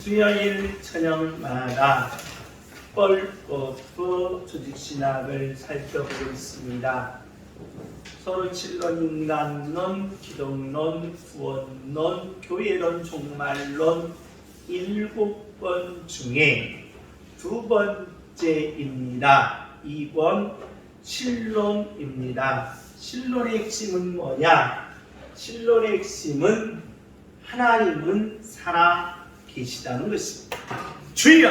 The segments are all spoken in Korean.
수요일 저녁마다 뻘꽃부 조직신학을 살펴보고 있습니다. 서로 칠론, 인간론, 기독론, 구원론, 교회론, 종말론 7번 중에 2번째입니다. 2번 신론입니다. 신론의 핵심은 뭐냐? 신론의 핵심은 하나님은 살아 계시다는 것입니다. 주여!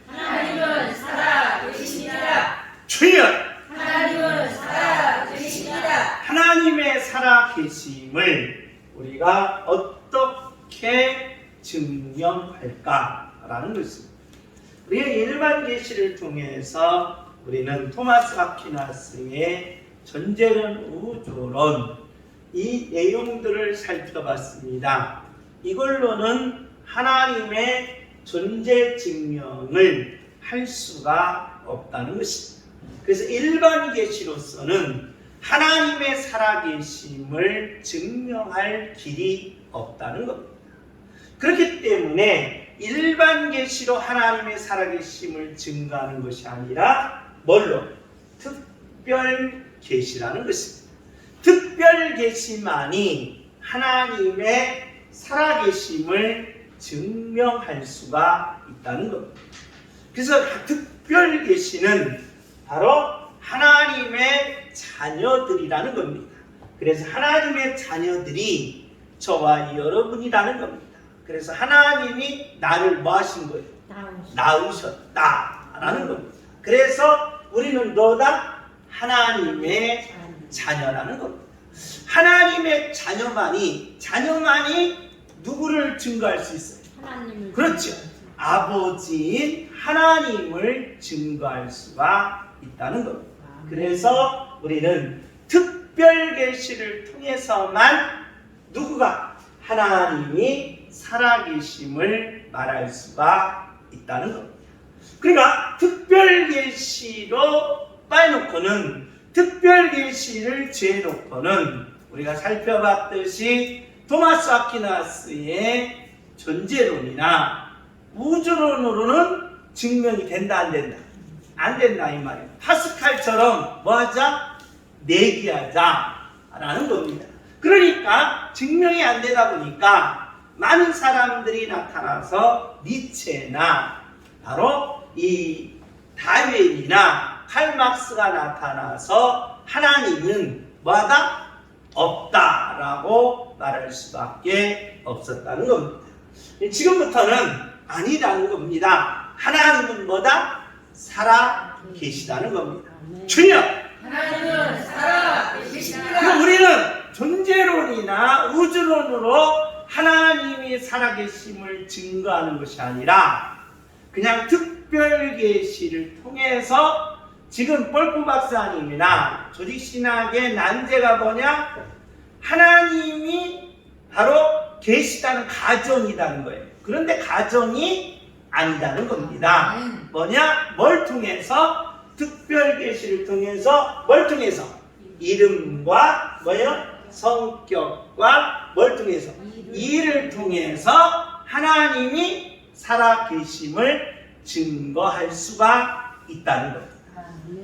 하나님은 살아 계십니다. 주여! 하나님은 살아 계십니다. 하나님의 살아 계심을 우리가 어떻게 증명할까라는 것입니다. 우리가 일반 계시를 통해서 우리는 토마스 아퀴나스의 존재론, 우주론 이 내용들을 살펴봤습니다. 이걸로는 하나님의 존재 증명을 할 수가 없다는 것입니다. 그래서 일반 계시로서는 하나님의 살아계심을 증명할 길이 없다는 겁니다. 그렇기 때문에 일반 계시로 하나님의 살아계심을 증거하는 것이 아니라 뭘로? 특별 계시라는 것입니다. 특별 계시만이 하나님의 살아계심을 증명할 수가 있다는 겁니다. 그래서 특별 계시는 바로 하나님의 자녀들이라는 겁니다. 그래서 하나님의 자녀들이 저와 여러분이라는 겁니다. 그래서 하나님이 나를 뭐 하신 거예요? 낳으셨다라는 겁니다. 그래서 우리는 너다 하나님의 자녀라는 겁니다. 하나님의 자녀만이 누구를 증거할 수 있어요? 하나님을 그렇죠. 아버지인 하나님을 증거할 수가 있다는 겁니다. 그래서 우리는 특별 계시를 통해서만 누구가 하나님이 살아계심을 말할 수가 있다는 겁니다. 그러니까 특별 계시로 빠놓고는 특별 계시를 죄놓고는 우리가 살펴봤듯이 토마스 아퀴나스의 존재론이나 우주론으로는 증명이 된다 안 된다? 안 된다 이 말이에요. 파스칼처럼 뭐 하자? 내기하자 라는 겁니다. 그러니까 증명이 안 되다 보니까 많은 사람들이 나타나서 니체나 바로 이 다윈이나 칼막스가 나타나서 하나님은 뭐하다? 없다라고 말할 수밖에 없었다는 겁니다. 지금부터는 아니라는 겁니다. 하나님은 뭐다? 살아 계시다는 겁니다. 주여! 하나님은 살아 계십니다. 그럼 우리는 존재론이나 우주론으로 하나님이 살아계심을 증거하는 것이 아니라 그냥 특별 계시를 통해서 지금 뻘꾸 박사님이나 조직신학의 난제가 뭐냐? 하나님이 바로 계시다는 가정이라는 거예요. 그런데 가정이 아니다는 겁니다. 뭐냐? 뭘 통해서? 특별 계시를 통해서 뭘 통해서? 이름과 뭐예요? 성격과 뭘 통해서? 이를 통해서 하나님이 살아계심을 증거할 수가 있다는 겁니다.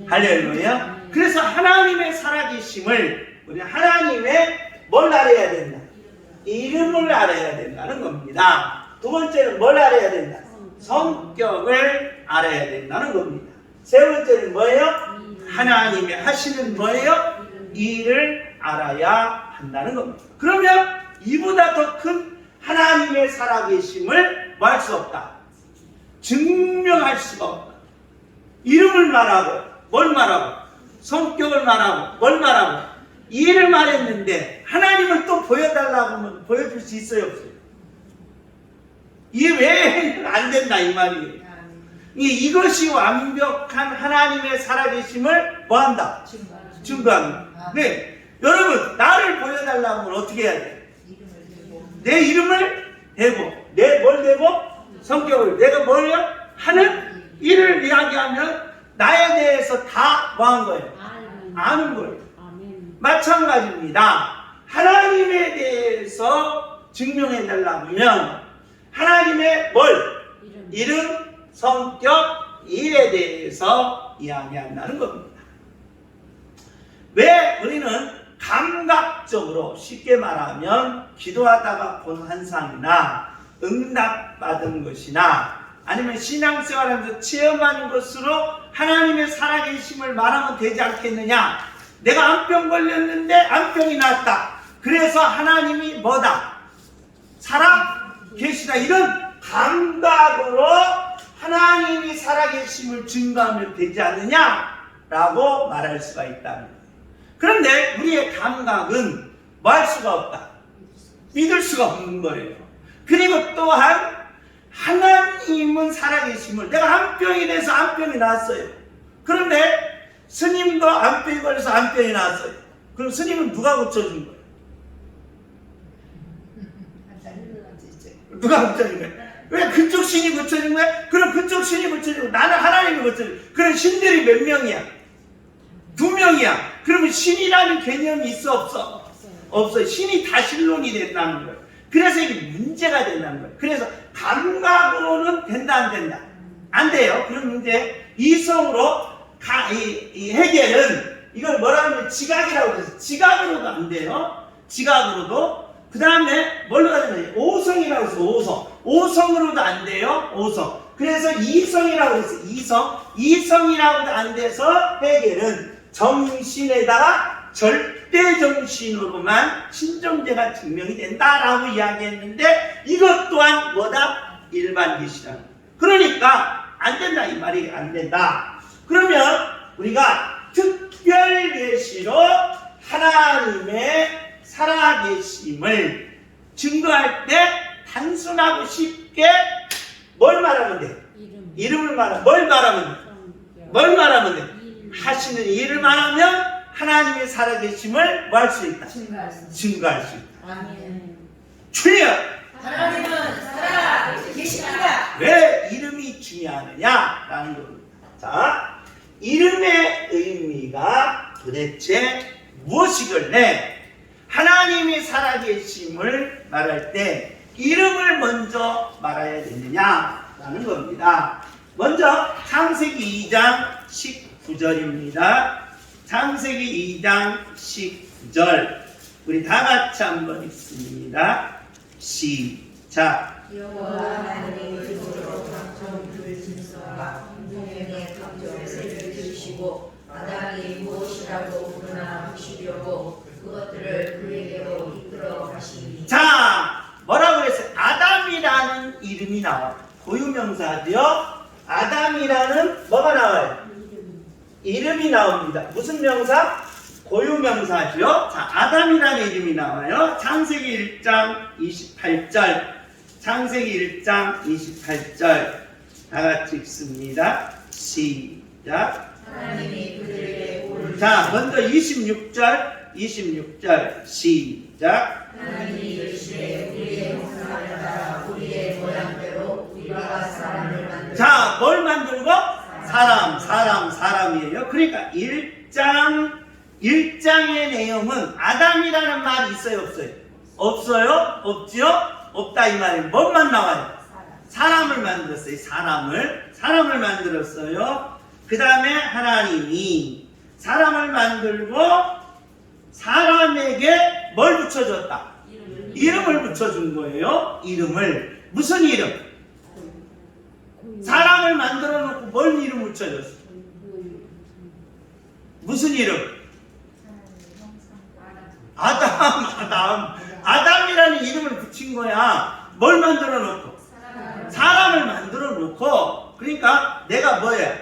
할렐루야. 그래서 하나님의 살아계심을 우리 하나님의 뭘 알아야 된다? 이름을 알아야 된다는 겁니다. 두 번째는 뭘 알아야 된다? 성격을 알아야 된다는 겁니다. 세 번째는 뭐예요? 하나님의 하시는 뭐예요? 일을 알아야 한다는 겁니다. 그러면 이보다 더 큰 하나님의 살아계심을 뭐 할 수 없다? 증명할 수가 없다. 이름을 말하고 뭘 말하고 성격을 말하고 뭘 말하고 일을 말했는데 하나님을 또 보여달라고 하면 보여줄 수 있어요 없어요? 이게 왜 안 된다 이 말이에요. 이것이 완벽한 하나님의 살아계심을 뭐한다? 증거합니다. 네, 여러분 나를 보여달라고 하면 어떻게 해야 돼? 내 이름을 대고 내 뭘 대고? 성격을 내가 뭘요? 하는 일을 이야기하면 나에 대해서 다 뭐 한 거예요? 아는 거예요. 마찬가지입니다. 하나님에 대해서 증명해 달라면 하나님의 뭘? 이름, 성격, 일에 대해서 이야기한다는 겁니다. 왜 우리는 감각적으로 쉽게 말하면 기도하다가 본 환상이나 응답받은 것이나 아니면 신앙생활하면서 체험하는 것으로 하나님의 살아계심을 말하면 되지 않겠느냐? 내가 암병 걸렸는데 암병이 나았다. 그래서 하나님이 뭐다? 살아계시다. 이런 감각으로 하나님이 살아계심을 증거하면 되지 않느냐라고 말할 수가 있다는 거예요. 그런데 우리의 감각은 뭐 할 수가 없다. 믿을 수가 없는 거예요. 그리고 또한 하나님은 살아계심을, 내가 암병이 돼서 암병이 나았어요. 그런데 스님도 암병이 걸려서 암병이 나았어요. 그럼 스님은 누가 고쳐준 거예요? 누가 고쳐준 거예요? 왜 그쪽 신이 고쳐준 거야? 그럼 그쪽 신이 고쳐주고 나는 하나님이 고쳐주고. 그럼 신들이 몇 명이야? 2명이야. 그러면 신이라는 개념이 있어 없어? 없어요. 신이 다 신론이 된다는 거예요. 그래서 이게 문제가 된다는 거예요. 그래서 감각으로는 된다 안 된다? 안 돼요. 그럼 이제 이성으로 이 해결은 이걸 뭐라 하면 지각이라고 그래서 지각으로도 안 돼요. 지각으로도. 그 다음에 뭘로 가냐면 오성이라고 해서 오성으로도 안 돼요. 오성. 그래서 이성이라고 해서 이성이라고도 안 돼서 해결은 정신에다가 절대정신으로만 신정제가 증명이 된다라고 이야기했는데 이것 또한 뭐다? 일반 계시다. 그러니까 안 된다 이 말이 안 된다. 그러면 우리가 특별 계시로 하나님의 살아계심을 증거할 때 단순하고 쉽게 뭘 말하면 돼? 이름을 말하면 뭘 말하면 돼? 뭘 말하면 돼? 하시는 일을 말하면 하나님의 살아계심을 뭐 할 수 있다? 증거할 수 있다. 아멘. 주여! 하나님은 살아계십니다. 왜 이름이 중요하느냐라는 겁니다. 자, 이름의 의미가 도대체 무엇이길래 하나님이 살아계심을 말할 때 이름을 먼저 말해야 되느냐라는 겁니다. 먼저 창세기 2장 19절입니다. 창세기 2장 19절 우리 다 같이 한번 읽습니다. 시작. 여호와 하나님의 뜻으로 각종 진서와 공동의 각종 새를 지으시고 아담이 무엇이라고 부르나 보시려고 그것들을 그에게로 이끌어 가시니. 자, 뭐라고 그랬어요? 아담이라는 이름이 나와요. 고유명사죠. 아담이라는 뭐가 나와요? 이름이 나옵니다. 무슨 명사? 고유명사죠. 자, 아담이라는 이름이 나와요. 창세기 1장 28절. 창세기 1장 28절. 다 같이 읽습니다. 시작. 하나님이 그들에게 자, 먼저 26절 시작. 하나님이 이르시되 우리의 형상을 따라 우리의 모양대로 우리와 사람을 만들어. 자, 뭘 만들고? 사람이에요. 그러니까 1장의 내용은 아담이라는 말이 있어요, 없어요? 없어요? 없지요? 없다 이 말이에요. 뭐만 나와요? 사람을 만들었어요. 사람을 만들었어요. 그 다음에 하나님이 사람을 만들고 사람에게 뭘 붙여줬다? 이름을 붙여준 거예요. 이름을. 무슨 이름? 사람을 만들어 놓고 뭔 이름 붙여줬어? 무슨 이름? 아담이라는 이름을 붙인 거야. 뭘 만들어 놓고? 사람을 만들어 놓고. 그러니까 내가 뭐야?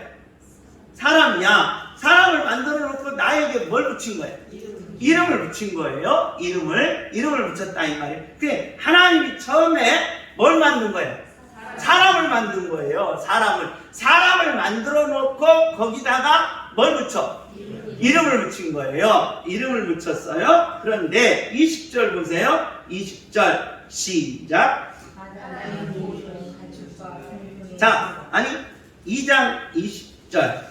사람이야. 사람을 만들어 놓고 나에게 뭘 붙인 거야? 이름을 붙인 거예요. 이름을 붙였다 이 말이에요. 그래, 하나님이 처음에 뭘 만든 거예요? 사람을 만든 거예요. 사람을 만들어 놓고 거기다가 뭘 붙여? 이름을 붙인 거예요. 이름을 붙였어요. 그런데 20절 보세요. 20절 시작. 자, 아니 2장 20절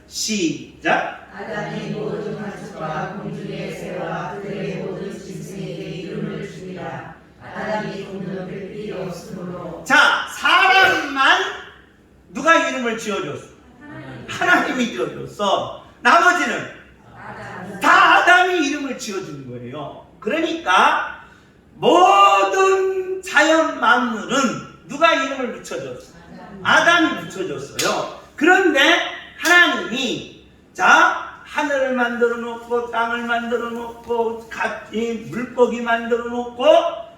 시작. 아담이 모든 가축과 공중의 새와 그들의 모든 짐승에게 이름을 주니라. 아담이 굽는 불빛 지어줬어? 하나님이 지어줬어. 나머지는 다 아담이 이름을 지어준 거예요. 그러니까 모든 자연 만물은 누가 이름을 붙여줬어? 아담이 붙여줬어요. 그런데 하나님이 자 하늘을 만들어 놓고 땅을 만들어 놓고 물고기 만들어 놓고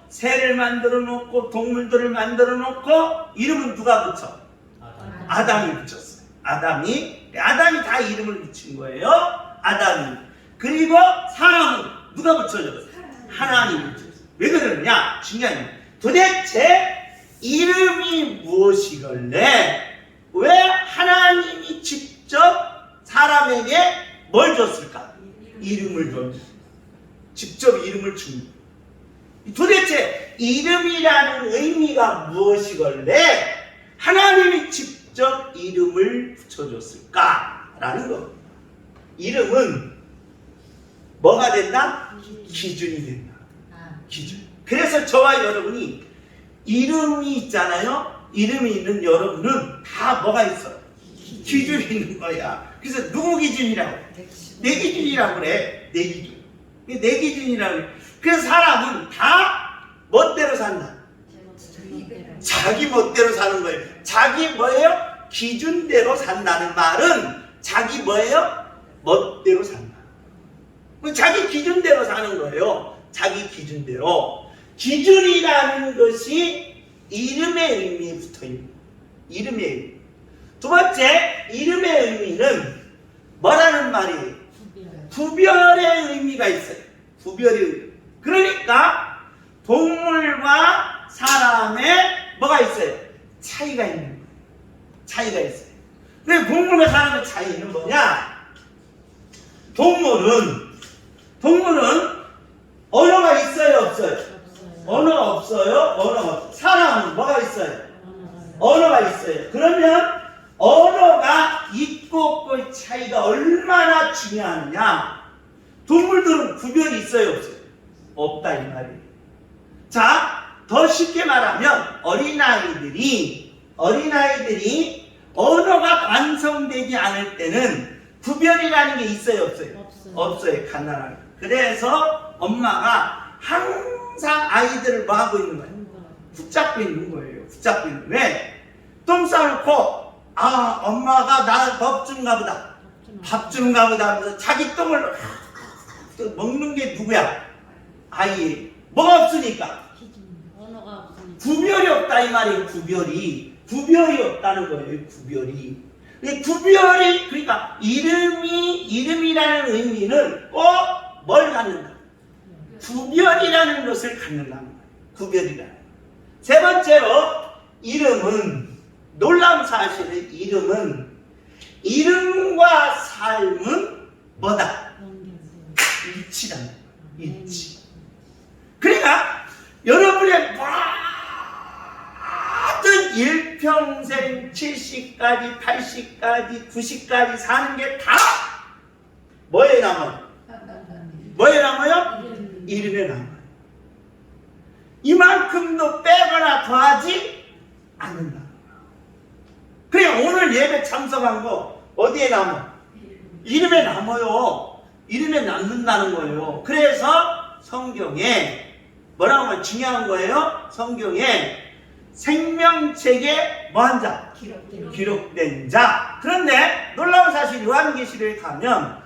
새를 만들어 놓고 동물들을 만들어 놓고 이름은 누가 붙여? 아담이 붙였어요. 아담이 다 이름을 붙인 거예요. 아담이. 그리고 사람은 누가 붙여줬어? 하나님이 붙였어요. 왜 그러느냐? 중요한 건 도대체 이름이 무엇이길래 왜 하나님이 직접 사람에게 뭘 줬을까? 이름을 줬어요. 직접 이름을 준 거예요. 도대체 이름이라는 의미가 무엇이길래 하나님이 직접 이름을 붙여줬을까라는 거. 이름은 뭐가 된다? 기준이 된다. 기준. 그래서 저와 여러분이 이름이 있잖아요. 이름이 있는 여러분은 다 뭐가 있어? 기준이 있는 거야. 그래서 누구 기준이라고? 내 기준이라고 그래. 내 기준. 내 기준이라고 그래. 그래서 사람은 다 멋대로 산다. 자기 멋대로 사는 거예요. 자기 뭐예요? 기준대로 산다는 말은 자기 뭐예요? 멋대로 산다. 자기 기준대로 사는 거예요. 자기 기준대로. 기준이라는 것이 이름의 의미에 붙어 있는 거예요. 이름의 의미. 두 번째, 이름의 의미는 뭐라는 말이에요? 구별의 의미가 있어요. 구별의 의미. 그러니까 동물과 사람의 뭐가 있어요? 차이가 있는 거예요. 차이가 있어요. 근데 동물과 사람의 차이는 뭐냐? 동물은 언어가 있어요, 없어요? 언어가 없어요? 언어가 없어요. 사람은 뭐가 있어요? 언어가 있어요. 그러면 언어가 있고 없고의 차이가 얼마나 중요하느냐? 동물들은 구별이 있어요, 없어요? 없다 이 말이에요. 자, 더 쉽게 말하면 어린아이들이 언어가 완성되지 않을 때는 구별이라는 게 있어요, 없어요? 없어요, 간단하게. 그래서 엄마가 항상 아이들을 뭐 하고 있는 거예요? 붙잡고 있는 거예요. 붙잡고 있는 거예요. 왜? 똥 싸놓고 엄마가 나 밥 주는가 보다. 밥 주는가 보다 하면서 자기 똥을 먹는 게 누구야? 아이. 뭐가 없으니까? 구별이 없다 이 말이에요. 구별이 없다는 거예요. 구별이. 그러니까 이름이라는 의미는 꼭 뭘 갖는다? 구별이라는 것을 갖는다는 거예요. 구별이라는. 세 번째로 놀라운 사실은 이름과 삶은 뭐다? 일치라는 거예요. 일치. 그러니까 여러분의 모든 일평생 70까지 80까지 90까지 사는 게 다 뭐에 남아요? 뭐에 남아요? 이름에 남아요. 이만큼도 빼거나 더하지 않는다. 그래 오늘 예배 참석한 거 어디에 남아? 이름에 남아요. 이름에 남는다는 거예요. 그래서 성경에 뭐라고 하면 중요한 거예요? 성경에 생명책에 뭐한 자? 기록된 자. 그런데 놀라운 사실 요한계시록에 가면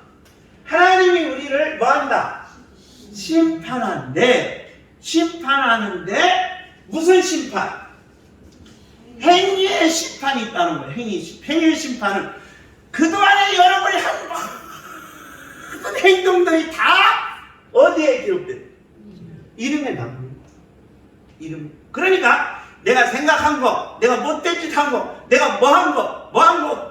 하나님이 우리를 뭐한다? 심판하는데 무슨 심판? 행위의 심판이 있다는 거예요. 행위의 심판은 그동안에 여러분이 한 모든 행동들이 다 어디에 기록된? 이름에 남는 거예요. 이름. 그러니까 내가 생각한 거, 내가 못된 짓 한 거, 내가 뭐 한 거,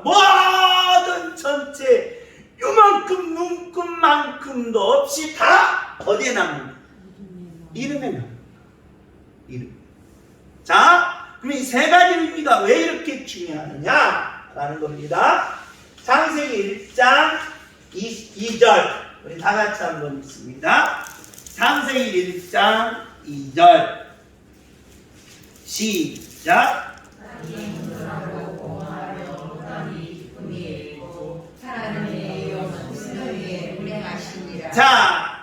모든 전체 요만큼 눈금만큼도 없이 다 어디에 남는 거예요? 이름에 남는 거예요. 이름. 자, 그럼 이 세 가지 의미가 왜 이렇게 중요하느냐라는 겁니다. 창세기 1장 2절 우리 다 같이 한번 읽습니다. 창세기 1장 2절 시작. 자,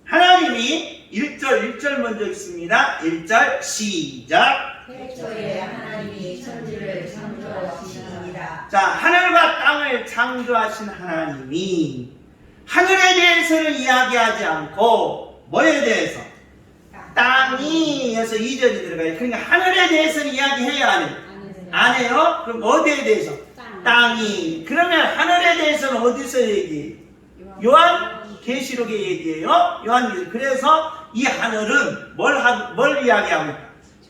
하나님이 1절 먼저 읽습니다. 1절 시작. 태초에 하나님이 천지를 창조하시니라. 자, 하늘과 땅을 창조하신 하나님이 하늘에 대해서는 이야기하지 않고 뭐에 대해서? 땅이 해서 2절이 들어가요. 그러니까 하늘에 대해서는 이야기해요, 안 해요? 안 해요? 그럼 어디에 대해서? 땅이. 그러면 하늘에 대해서는 어디서 얘기해요? 요한계시록에 얘기해요. 요한계시록. 그래서 이 하늘은 뭘 이야기합니까?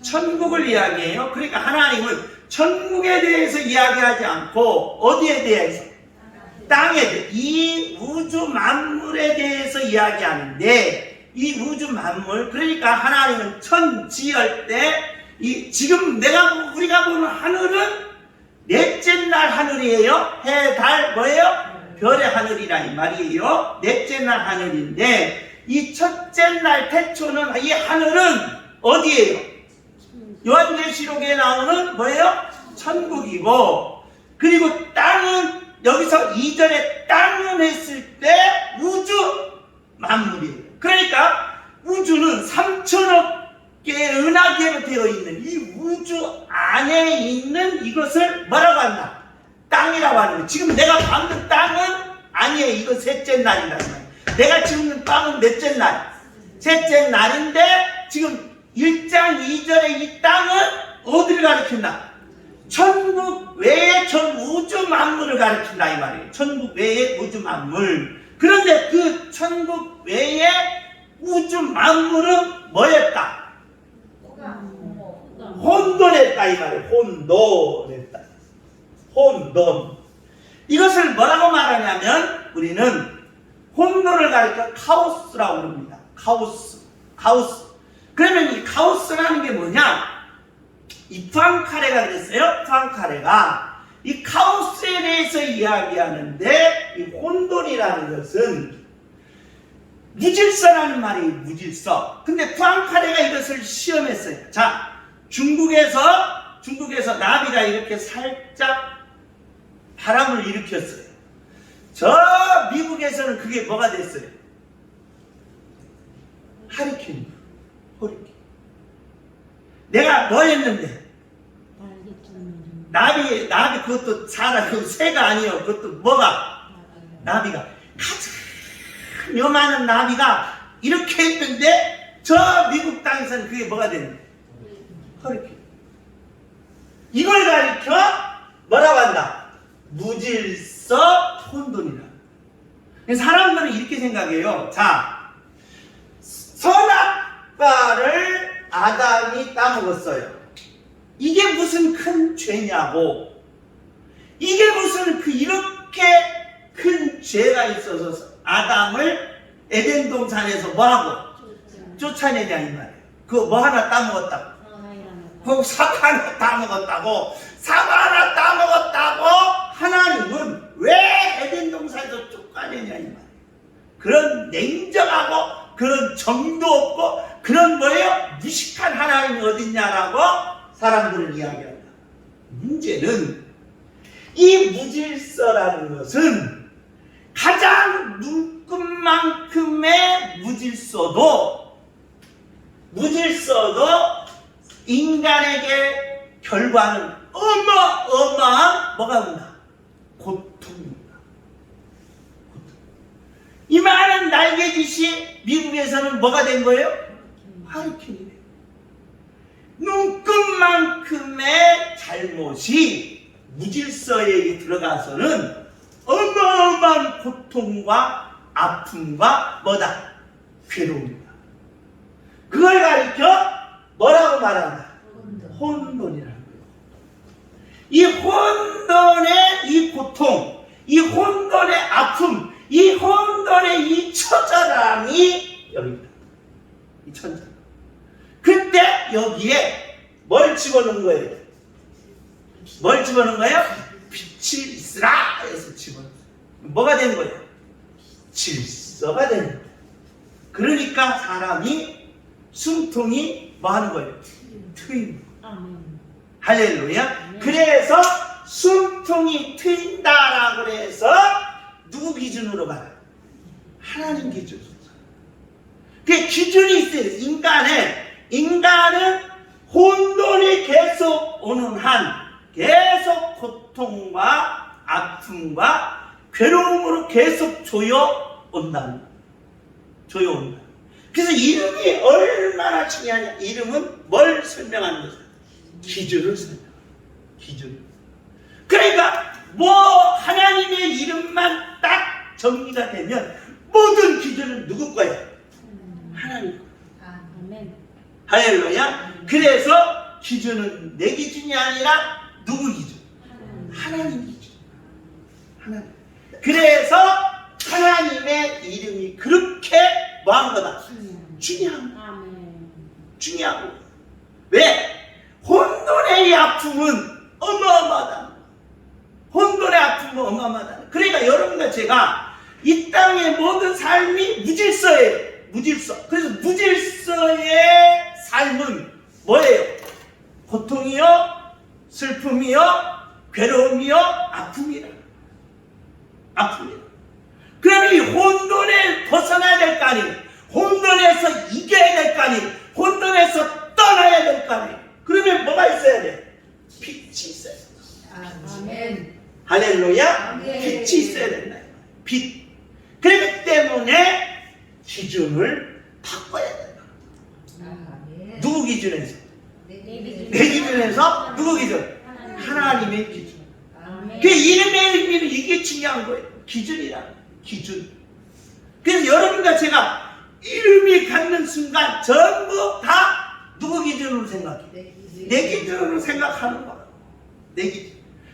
천국을 이야기해요. 그러니까 하나님은 천국에 대해서 이야기하지 않고 어디에 대해서? 땅에 대해서, 이 우주 만물에 대해서 이야기하는데 이 우주 만물, 그러니까 하나님은 천지할 때 지금 우리가 보는 하늘은 넷째 날 하늘이에요. 해, 달 뭐예요? 별의 하늘이라 이 말이에요. 넷째 날 하늘인데 이 첫째 날 태초는 이 하늘은 어디예요? 요한계시록에 나오는 뭐예요? 천국이고, 그리고 땅은 여기서 2절에 땅은 했을 때 우주 만물이에요. 그러니까 우주는 3천억 개의 은하계로 되어 있는 이 우주 안에 있는 이것을 뭐라고 한다? 땅이라고 하는 거예요. 지금 내가 밟는 땅은 아니에요. 이거 셋째 날이라는 거예요. 내가 지금 땅은 몇째 날? 셋째 날인데 지금 1장 2절에 이 땅은 어디를 가리킨다? 천국 외의 전 우주 만물을 가리킨다 이 말이에요. 천국 외의 우주 만물. 그런데 그 천국 외의 우주 만물은 뭐였다? 혼돈했다 이 말이에요. 혼돈했다. 혼돈. 이것을 뭐라고 말하냐면 우리는 혼돈을 가리켜 카오스라고 부릅니다. 카오스. 그러면 이 카오스라는 게 뭐냐? 이 푸앙카레가 그랬어요. 푸앙카레가 이 카오스에 대해서 이야기하는데 이 혼돈이라는 것은 무질서라는 말이 무질서. 근데 푸앙카레가 이것을 시험했어요. 자, 중국에서 나비가 이렇게 살짝 바람을 일으켰어요. 저 미국에서는 그게 뭐가 됐어요? 하리케인. 내가 뭐 했는데? 나비 그것도 그 새가 아니에요. 그것도 뭐가? 나비가 가장 요만한 나비가 이렇게 했는데 저 미국 땅에서는 그게 뭐가 되는? 허리케인. 이걸 가리켜 뭐라고 한다? 무질서 혼돈이라. 사람들은 이렇게 생각해요. 자, 선악과를 아담이 따먹었어요. 이게 무슨 큰 죄냐고. 이게 무슨 이렇게 큰 죄가 있어서 아담을 에덴 동산에서 뭐하고? 쫓아내냐 이 말이에요. 그거 뭐 하나 따먹었다고? 그 사과 하나 따먹었다고? 사과 하나 따먹었다고? 하나님은 왜 에덴 동산에서 쫓아내냐 이 말이에요. 그런 냉정하고 그런 정도 없고 그런 뭐예요? 무식한 하나님이 어딨냐라고 사람들은 이야기한다. 문제는 이 무질서라는 것은 가장 눈끝만큼의 무질서도 인간에게 결과는 어마어마한 뭐가 온다? 고통입니다. 이 많은 날개짓이 미국에서는 뭐가 된 거예요? 하리케인이에요. 눈끝만큼의 잘못이 무질서에 들어가서는 어마어마한 고통과 아픔과 뭐다? 괴로움이다. 그걸 가리켜 뭐라고 말한다? 혼돈이라는 거예요. 이 혼돈의 이 고통, 이 혼돈의 아픔, 이 혼돈의 이 처절함이 여기다. 이 천장. 그때 여기에 뭘 집어넣은 거예요? 뭘 집어넣은 거예요? 빛이 있으라 해서 집어넣은 거예요. 뭐가 되는 거예요? 질서가 되는 거예요. 그러니까 사람이 숨통이 뭐 하는 거예요? 트인 거예요. 할렐루야. 그래서 숨통이 트인다라고 해서 누구 기준으로 봐요? 하나님 기준. 그 기준이 있어요. 인간은 혼돈이 계속 오는 한 계속 고통과 아픔과 괴로움으로 계속 조여온다. 그래서 이름이 얼마나 중요하냐. 이름은 뭘 설명하는 거죠? 기준을 설명합니다. 기준. 그러니까 뭐 하나님의 이름만 딱 정리가 되면 모든 기준은 누구 거예요? 하나님. 아멘. 할렐루야. 그래서 기준은 내 기준이 아니라 누구 기준? 하나님 기준. 하나님. 그래서 하나님의 이름이 그렇게 뭐한 거다? 중요한 거. 중요한 거. 왜? 혼돈의 아픔은 어마어마하다. 혼돈의 아픔은 어마어마하다. 그러니까 여러분과 제가 이 땅의 모든 삶이 무질서예요. 무질서. 그래서 무질서의 삶은 뭐예요? 고통이요, 슬픔이요, 괴로움이요, 아픔이라. 아픔이라. 그럼 이 혼돈에 벗어나야 될 거 아니에요. 혼돈에서 이겨야 될 거 아니에요. 혼돈에서 떠나야 될 거 아니에요. 그러면 뭐가 있어야 돼? 빛이 있어야 돼. 아멘. 할렐루야. 아멘. 빛이 있어야 된다. 빛. 그렇기 때문에 기준을 바꿔야 된다. 아멘. 누구 기준에서? 내 내 기준에서 누구 기준? 하나님의 기준. 아멘. 그 이름의 의미는 이게 중요한 거예요. 기준이라. 기준. 그래서 여러분과 제가 이름이 갖는 순간 전부 다 누구 기준으로 생각해? 내 기준으로 생각하는 거야. 내 기준.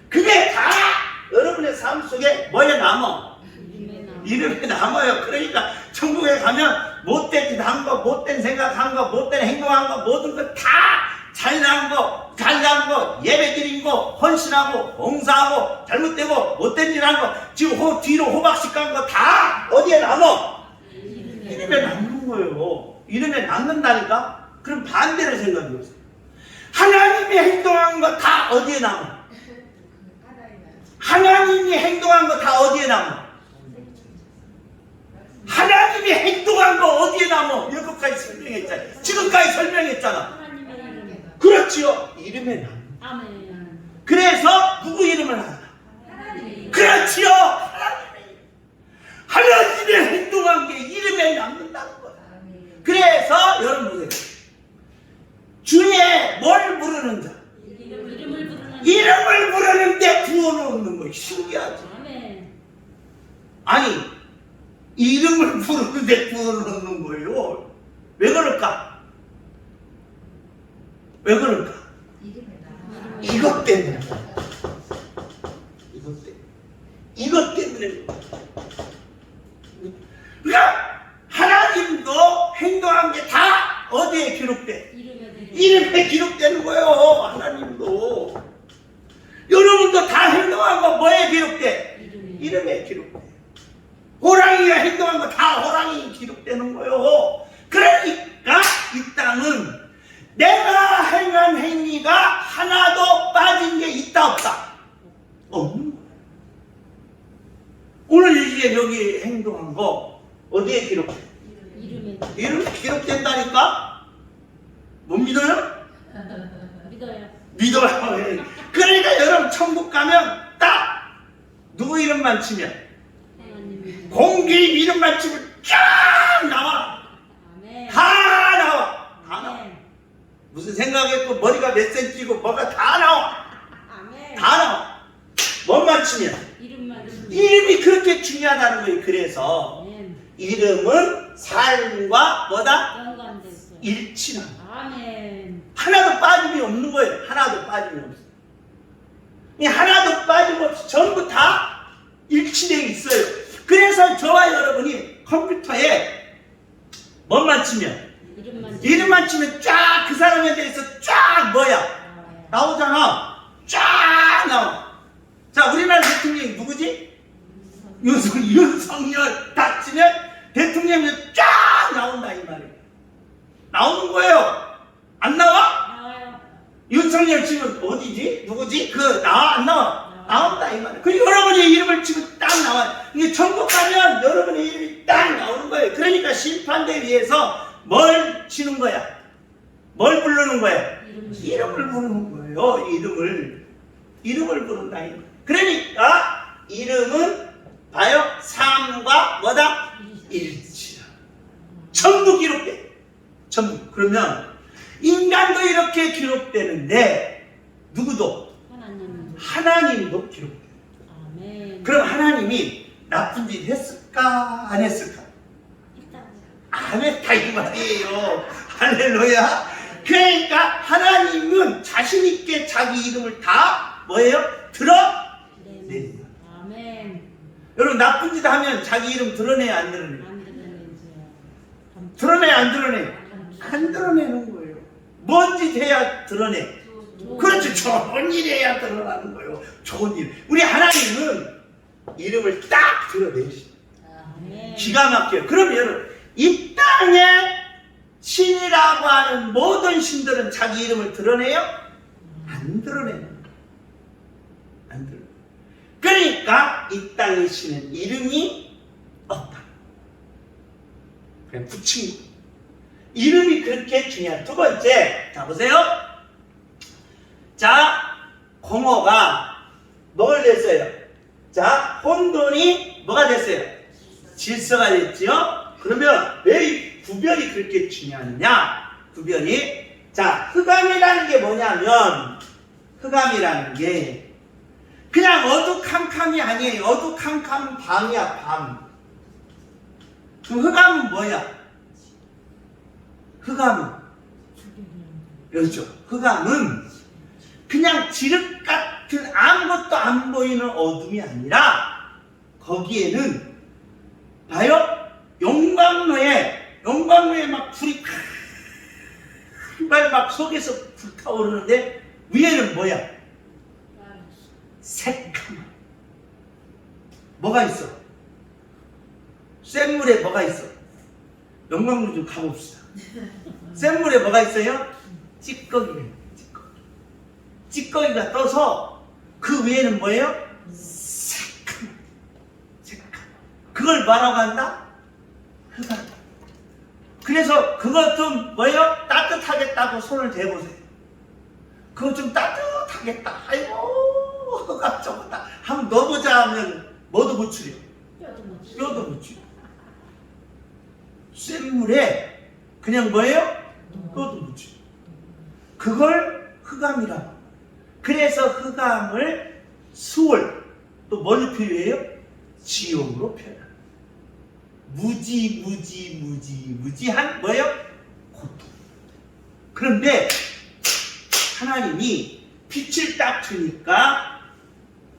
그게 다 여러분의 삶 속에 뭐에 남아? 이름에 남아요. 그러니까 천국에 가면 못된 짓 한 거, 못된 생각한 거, 못된 행동한 거, 모든 거 다 잘난 거, 잘난 거, 예배 드린 거, 헌신하고, 봉사하고, 잘못되고, 못된 짓 한 거, 지금 뒤로 호박씩 간 거 다 어디에 남아? 이름에 남는 거예요. 이름에 남는다니까? 그럼 반대로 생각해 보세요. 하나님이 행동한 거 다 어디에 남아? 하나님이 행동한 거 다 어디에 남아? 하나님이 행동한 거 어디에 남아? 여기까지 설명했잖아. 지금까지 설명했잖아. 그렇지요. 이름에 남아. 아멘. 그래서 누구 이름을 하나? 그렇지요. 하나님의 행동한 게 이름에 남는다는 거야. 그래서 여러분 보세요. 주에 뭘 부르는 자? 이름을 부르는데 구원을 얻는 거예요. 신기하지? 아멘. 아니, 이름을 부르는데 구원을 얻는 거예요. 왜 그럴까? 왜 그럴까? 이것 때문에. 이것 때문에. 그러니까 하나님도 행동한 게 다 어디에 기록돼? 이름에 기록되는 거예요. 하나님도. 여러분도 다 행동한 거 뭐에 기록돼? 이름에 기록돼. 호랑이가 행동한 거 다 호랑이에 기록되는 거예요. 그러니까 이 땅은 내가 행한 행위가 하나도 빠진 게 있다 없다? 없는 거예요. 오늘 이제 여기 행동한 거 어디에 기록돼? 이름에 기록된다니까? 못 믿어요? 믿어요. 그러니까 여러분 천국 가면 딱 누구 이름만 치면 공기 이름만 치면 쫙 나와. 다 나와. 무슨 생각했고 머리가 몇 센치고 뭐가 다 나와. 다 나와. 뭐만 치면 이름이 그렇게 중요하다는 거예요. 그래서 이름은 삶과 뭐다? 일치하는. 하나도 빠짐이 없는 거예요. 하나도 빠짐이 없어요. 이 하나도 빠짐없이 전부 다 일치되어 있어요. 그래서 저와 여러분이 컴퓨터에 뭐만 치면 이름만 치면 쫙 그 사람에 대해서 쫙 뭐야? 나오잖아. 쫙 나와. 자, 우리나라 대통령이 누구지? 윤석열 딱 치면 대통령이 쫙 나온다 이 말이에요. 나오는 거예요. 안 나와? 윤석열 치면 어디지? 누구지? 나와? 안 나와? 나온다 이 말이에요. 그리고 여러분의 이름을 치면 딱 나와요. 이게 천국 가면 여러분의 이름이 딱 나오는 거예요. 그러니까 심판대 위에서 뭘 치는 거야? 뭘 부르는 거야? 이름을 부르는 거예요. 이름을 부른다. 그러니까 이름은 봐요. 삶과 뭐다? 일치야. 전부 기록돼. 전부. 그러면 인간도 이렇게 기록되는데 누구도? 하나님도 기록돼. 아멘. 그럼 하나님이 나쁜 짓 했을까? 안 했을까? 안 했다 이 말이에요. 할렐루야. 그러니까 하나님은 자신 있게 자기 이름을 다 뭐예요? 드러내요. 아멘. 여러분 나쁜 짓 하면 자기 이름 드러내야 안 드러내요? 안 드러내죠. 드러내야 안 드러내요? 안 드러내는 거예요. 뭔 짓 해야 드러내? 그렇죠. 좋은 일 해야 드러나는 거예요. 좋은 일. 우리 하나님은 이름을 딱 드러내시죠. 아멘. 기가 막혀요. 그러면 여러분 이 땅에 신이라고 하는 모든 신들은 자기 이름을 드러내요? 안 드러내요. 안 드러내요. 그러니까 이 땅의 신은 이름이 없다. 그냥 붙인 거. 이름이 그렇게 중요한. 두 번째, 자 보세요. 자, 공허가 뭘 됐어요? 자, 혼돈이 뭐가 됐어요? 질서가 됐죠? 그러면 왜 이 구별이 그렇게 중요하느냐? 구별이. 자, 흑암이라는 게 뭐냐면, 흑암이라는 게 그냥 어두캄캄이 아니에요. 어두캄캄 밤이야, 밤. 그럼 흑암은 뭐야? 흑암은 그렇죠. 흑암은 그냥 지륵 같은 아무것도 안 보이는 어둠이 아니라 거기에는 봐요. 용광로에 막 불이 막 속에서 불타오르는데 위에는 뭐야? 새까만. 뭐가 있어? 센 물에 뭐가 있어? 용광로 좀 가봅시다. 센 물에 뭐가 있어요? 찌꺼기예요. 찌꺼기가 떠서 그 위에는 뭐예요? 새까만. 그걸 뭐라고 한다? 흑암. 그래서 그것 좀 뭐예요? 따뜻하겠다고 손을 대보세요. 그거 좀 따뜻하겠다. 아이고 흑암 저거다. 한번 넣어보자 하면 뭐도 못 추려. 뼈도 못 추려. 센 물에 그냥 뭐예요? 뼈도 못 추려. 그걸 흑암이라고. 그래서 흑암을 수월 또 뭘로 표현해요? 지옥으로 표현합니다. 무지한 뭐예요? 고통. 그런데 하나님이 빛을 딱 주니까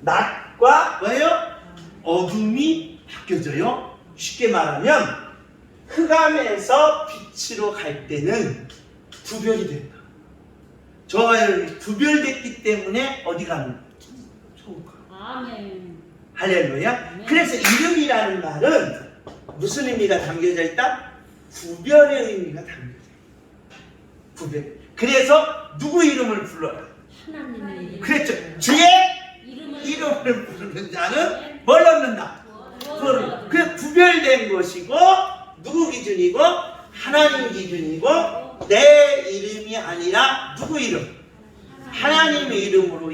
낮과 뭐예요? 어둠이 바뀌어져요. 쉽게 말하면 흑암에서 빛으로 갈 때는 구별이 된다. 저와 여러분이 구별됐기 때문에 어디 가는 거예요? 천국 가는 거예요. 아멘. 할렐루야. 아멘. 그래서 이름이라는 말은 무슨 의미가 담겨져 있다? 구별의 의미가 담겨져 있다. 구별. 그래서 누구 이름을 불러라? 하나님의 이름. 그랬죠. 주의 이름을 부르는 자는 뭘 얻는다? 그거를. 그 구별된 것이고 누구 기준이고 하나님 기준이고 내 이름이 아니라 누구 이름? 하나님의 이름으로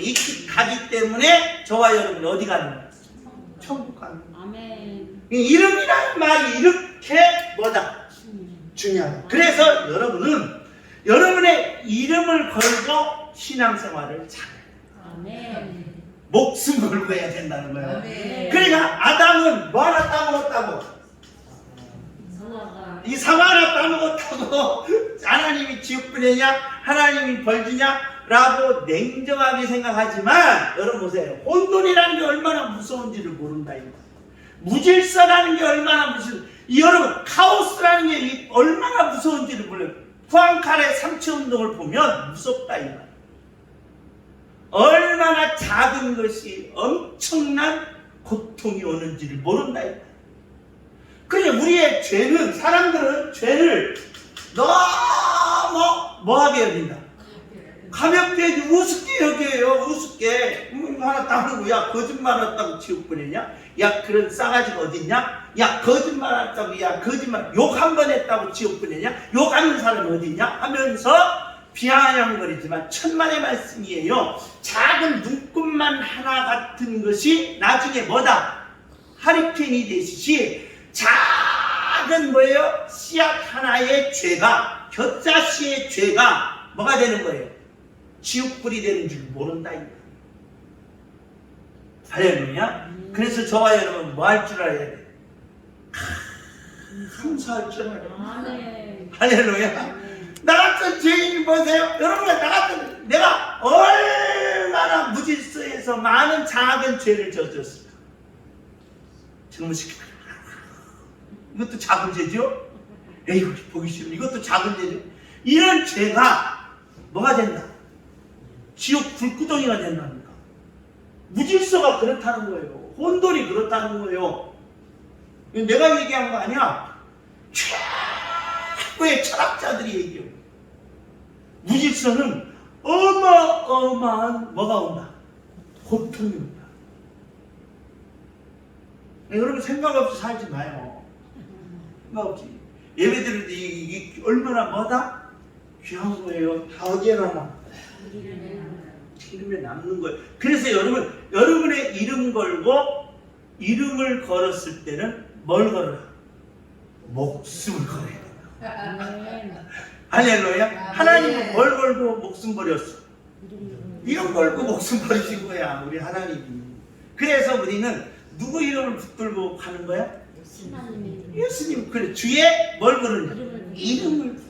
가기 때문에 저와 여러분이 어디 가는 거예요? 천국 가는 거예요. 아멘. 이름이라는 말이 이렇게 뭐다? 중요하다. 그래서 여러분은 여러분의 이름을 걸고 신앙생활을 잘해요. 아멘. 목숨 걸고 해야 된다는 거예요. 아멘. 그러니까 아담은 뭐 하나 따먹었다고? 이 사과 하나 따먹었다고 하나님이 지옥 보내냐? 하나님이 벌 주냐? 라고 냉정하게 생각하지만 여러분 보세요. 혼돈이라는 게 얼마나 무서운지를 모른다. 이거. 무질서라는 게 얼마나 여러분 카오스라는 게 얼마나 무서운지를 몰라요. 포항칼의 삼체운동을 보면 무섭다. 이 말. 얼마나 작은 것이 엄청난 고통이 오는지를 모른다. 이 말. 그러니까 우리의 죄는 사람들은 죄를 너무 뭐하게 여긴다. 가볍게 우습게 여겨요. 우습게. 하나 따르고 야 거짓말했다고 지옥 보내냐? 야 그런 싸가지가 어딨냐? 야 거짓말했다고 야 거짓말 욕 한 번 했다고 지옥 보내냐? 욕하는 사람이 어딨냐? 하면서 비아냥거리지만 천만의 말씀이에요. 작은 눈곱만 하나 같은 것이 나중에 뭐다? 하리케인이 되시지 작은 뭐예요? 씨앗 하나의 죄가 겨자씨의 죄가 뭐가 되는 거예요? 지옥불이 되는 줄 모른다 이거. 할렐루야. 그래서 저와 여러분 뭐 할 줄 알아야 돼? 감사할 줄 알아야 돼. 할렐루야. 나 같은 죄인이 보세요. 여러분 나 같은 내가 얼마나 무질서해서 많은 작은 죄를 저질렀을까. 정무시켜. 이것도 작은 죄죠? 에이 보기 싫어. 이것도 작은 죄죠. 이런 죄가 뭐가 된다? 지옥 불구덩이가 된답니다. 무질서가 그렇다는 거예요. 혼돈이 그렇다는 거예요. 내가 얘기한 거 아니야. 최고의 철학자들이 얘기해요. 무질서는 어마어마한 뭐가 온다? 고통이 온다. 여러분 생각 없이 살지 마요. 생각 없이. 예배 드릴 때 이게 얼마나 뭐다? 귀한 거예요. 다 어디에 남아? 이름에 남는 거예요. 그래서 여러분의 이름 걸고 이름을 걸었을 때는 뭘 걸어라? 목숨을 걸어야 된다. 할렐루야. 하나님은 뭘 걸고 목숨 버렸어? 이름 걸고 목숨 버리신 거야. 우리 하나님이. 그래서 우리는 누구 이름을 붙들고 가는 거야? 예수님. 그래 주의 뭘 부르냐? 이름을 부르.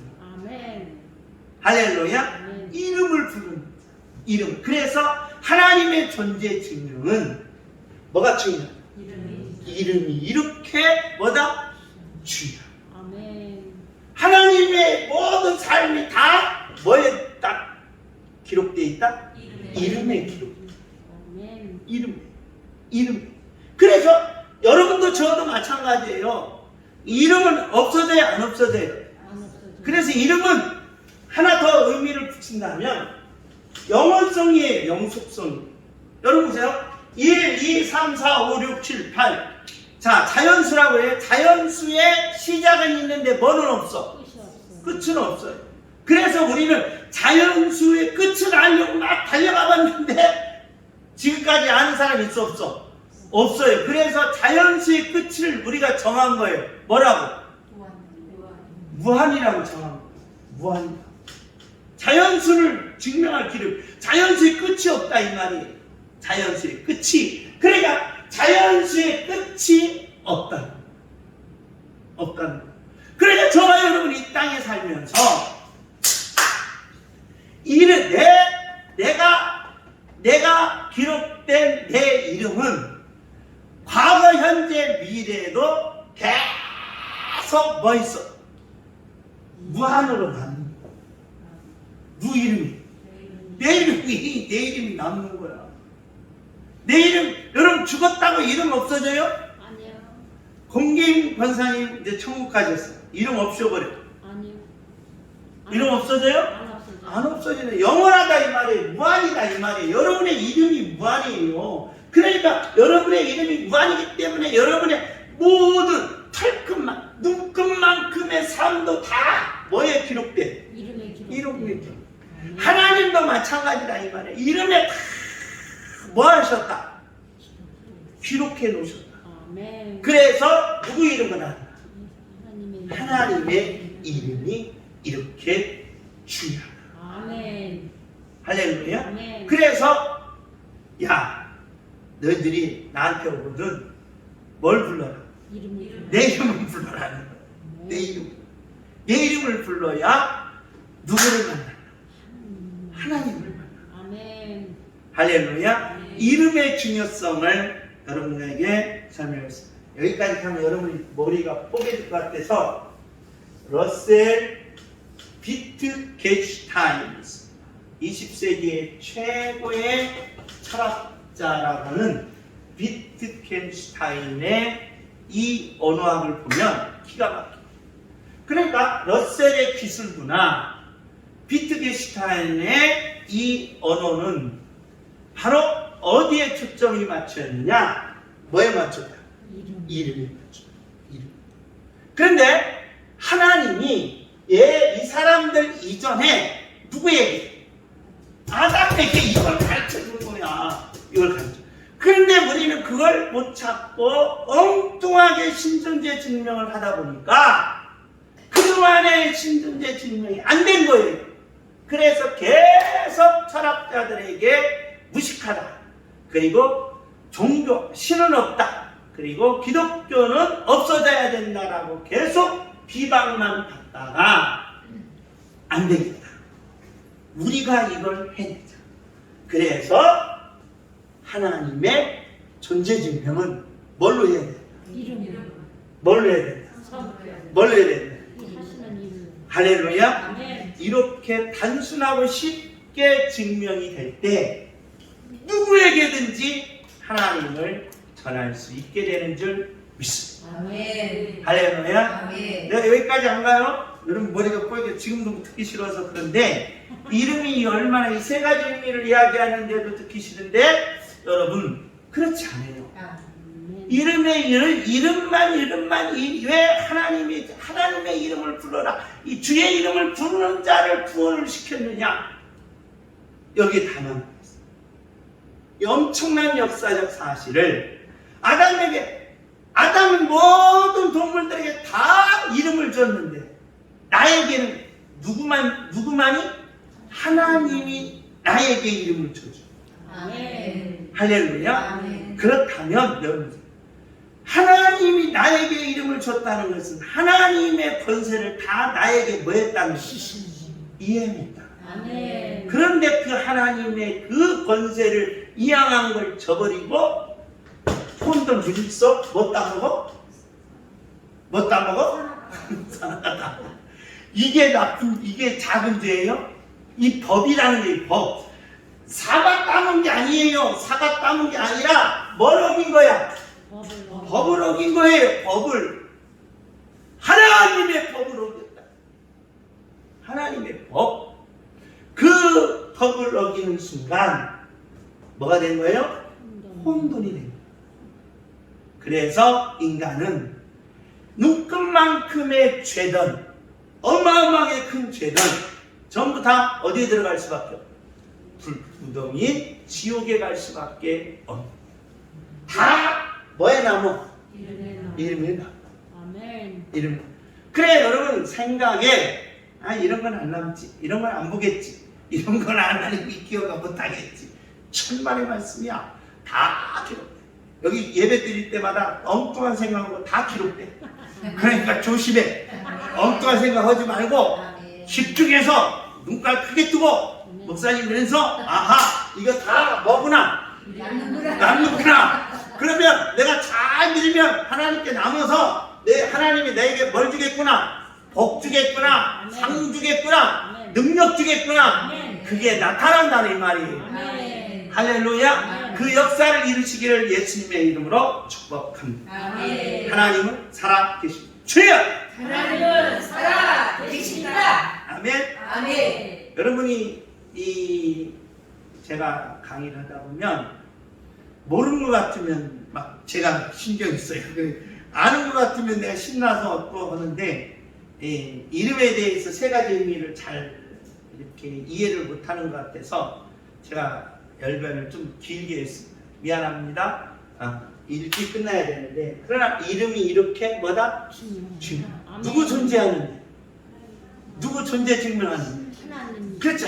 할렐루야. 이름을 부르는 이름. 그래서 하나님의 존재 증명은 뭐가 중요해? 이름이 이렇게 뭐다? 중요해. 하나님의 모든 삶이 다 뭐에 딱 기록되어 있다? 이름에 기록되어 있다. 이름. 그래서 여러분도 저도 마찬가지예요. 이름은 없어져야 안 없어져요? 그래서 이름은 하나 더 의미를 붙인다면 영원성이에요. 영속성. 여러분 보세요. 1, 2, 3, 4, 5, 6, 7, 8. 자, 자연수라고 해요. 자연수에 시작은 있는데 뭐는 없어? 끝은 없어요. 그래서 우리는 자연수의 끝을 알려고 막 달려가 봤는데 지금까지 아는 사람이 있어 없어? 없어요. 그래서 자연수의 끝을 우리가 정한 거예요. 뭐라고? 무한이라고 정한 거예요. 무한. 자연수를 증명할 기름. 자연수의 끝이 없다 이 말이에요. 자연수의 끝이. 그러니까 자연수의 끝이 없다는 거예요. 그러니까 저와 여러분이 이 땅에 살면서 내가 기록된 내 이름은 과거, 현재, 미래에도 계속 뭐 있어? 무한으로 남는 거야. 내 이름이 남는 거야. 내 이름, 여러분 죽었다고 이름 없어져요? 아니요. 공김 권사님 이제 천국 가셨어요. 이름 없어버려. 아니요. 이름 없어져요? 안 없어지네. 영원하다 이 말이에요. 무한이다 이 말이에요. 여러분의 이름이 무한이에요. 그러니까 여러분의 이름이 무한이기 때문에 여러분의 모든 털끝만, 눈끝만큼의 삶도 다 뭐에 기록돼? 이름에 기록. 하나님도 마찬가지다 이 말이에요. 이름에 다 뭐 하셨다? 기록해 놓으셨다. 그래서 누구 이름을 알아? 하나님의 이름이 이렇게 중요하다. 할렐루야. 아멘. 그래서 야 너희들이 나한테 오거든 뭘 불러라? 내 이름을 불러라는 거야. 내 이름을 불러야 누구를 만나? 하나님을 만나. 할렐루야. 이름의 중요성을 여러분에게 설명했습니다. 여기까지 하면 여러분이 머리가 뽀개질 것 같아서 러셀 비트겐슈타인 20세기의 최고의 철학자라고 하는 비트겐슈타인의 이 언어학을 보면 기가 막힙니다. 그러니까 러셀의 기술부나 비트게슈타인의 이 언어는 바로 어디에 초점이 맞춰있느냐? 뭐에 맞춰요? 이름에 맞춰요. 이름. 그런데 하나님이 이 사람들 이전에 누구에게? 아담에게 이걸 가르쳐 준 거야. 이걸 가르쳐. 그런데 우리는 그걸 못 찾고 엉뚱하게 신존재 증명을 하다 보니까 그동안의 신존재 증명이 안 된 거예요. 그래서 계속 철학자들에게 무식하다. 그리고 종교, 신은 없다. 그리고 기독교는 없어져야 된다라고 계속 비방만 받다가 안 되겠다. 우리가 이걸 해내자. 그래서 하나님의 존재 증명은 뭘로 해야 돼? 뭘로 해야 돼? 뭘로 해야 돼? 할렐루야. 이렇게 단순하고 쉽게 증명이 될 때 누구에게든지 하나님을 전할 수 있게 되는 줄 믿습니다. 아멘. 할렐루야. 아멘. 내가 여기까지 안 가요? 여러분 머리가 꼬이게 지금도 듣기 싫어서 그런데 이름이 얼마나 이 세 가지 의미를 이야기하는데도 듣기 싫은데 여러분 그렇지 않아요. 이름만 왜 하나님의 이름을 불러라, 이 주의 이름을 부르는 자를 구원을 시켰느냐, 여기에 담아놓고 있어요. 이 엄청난 역사적 사실을 아담은 모든 동물들에게 다 이름을 줬는데 나에게는 누구만이? 하나님이 나에게 이름을 줘줘. 아멘. 할렐루야. 아멘. 그렇다면 여러분, 하나님이 나에게 이름을 줬다는 것은 하나님의 권세를 다 나에게 뭐 했다는 것이 이해했다. 아멘. 그런데 그 하나님의 그 권세를 이양한 걸 저버리고 혼돈 무질서 못 따먹어? 못 따먹어? 사나다. 이게 작은 죄예요? 이 법이라는 게 법. 사과 따먹은 게 아니에요. 사과 따먹은 게 아니라 뭘 어긴 거야? 법을 어긴 거예요. 법을. 하나님의 법을 어겼다. 하나님의 법. 그 법을 어기는 순간 뭐가 된 거예요? 혼돈이 된 거예요. 그래서 인간은 눈끝만큼의 죄든 어마어마하게 큰 죄든 전부 다 어디에 들어갈 수밖에 없어요? 불구덩이 지옥에 갈 수밖에 없는. 다 뭐에 남어? 이름에 남어. 아멘. 이름. 그래 여러분 생각에 이런 건 안 남지, 이런 건 안 보겠지, 이런 건 하나님이 기억을 못하겠지. 천만의 말씀이야. 다 기록돼. 여기 예배 드릴 때마다 엉뚱한 생각하고 다 기록돼. 그러니까 조심해. 엉뚱한 생각하지 말고 집중해서 눈깔 크게 뜨고 목사님 그래서 아하 이거 다 뭐구나, 남는구나. 그러면 내가 잘 믿으면 하나님께 남아서 하나님이 내게 뭘 주겠구나, 복 주겠구나, 상 주겠구나, 능력 주겠구나. 그게 나타난다는 이 말이에요. 할렐루야. 그 역사를 이루시기를 예수님의 이름으로 축복합니다. 하나님은 살아 계십니다. 주여! 하나님은 살아 계십니다. 아멘. 아멘. 여러분이 제가 강의를 하다 보면 모르는 것 같으면 막 제가 신경이 써요. 아는 것 같으면 내가 신나서 또 하는데 이름에 대해서 세 가지 의미를 잘 이렇게 이해를 못하는 것 같아서 제가 열변을 좀 길게 했습니다. 미안합니다. 읽기 끝나야 되는데 그러나 이름이 이렇게 뭐다? 누구 존재하는데? 누구 존재 증명하는데? 그렇죠.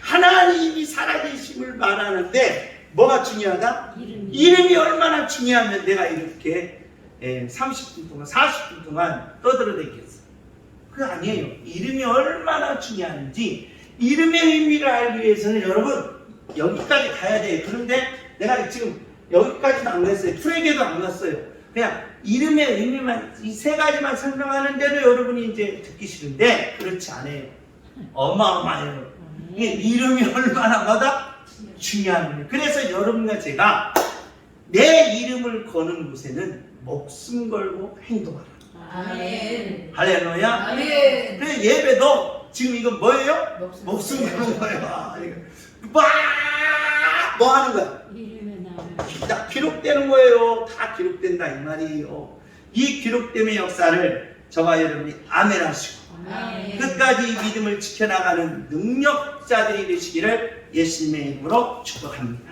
하나님이 살아계심을 말하는데 뭐가 중요하다? 이름이 얼마나 중요하면 내가 이렇게 30분 동안 40분 동안 떠들어대겠어. 그게 아니에요. 이름이 얼마나 중요한지 이름의 의미를 알기 위해서는 여러분 여기까지 가야 돼요. 그런데 내가 지금 여기까지도 안 갔어요. 풀에게도 안 갔어요. 그냥 이름의 의미만 이 세 가지만 설명하는데도 여러분이 이제 듣기 싫은데 그렇지 않아요. 어마어마해요. 이름이 얼마나 뭐다? 중요한 거예요. 그래서 여러분과 제가 내 이름을 거는 곳에는 목숨 걸고 행동하라. 아멘. 할렐루야. 아멘. 그래서 예배도 지금 이건 뭐예요? 목숨 거는 거예요. 뭐 하는 거야? 다 기록되는 거예요. 다 기록된다 이 말이에요. 이 기록됨의 역사를 저와 여러분이 아멘 하시고 끝까지 이 믿음을 지켜나가는 능력자들이 되시기를 예수님의 이름으로 축복합니다.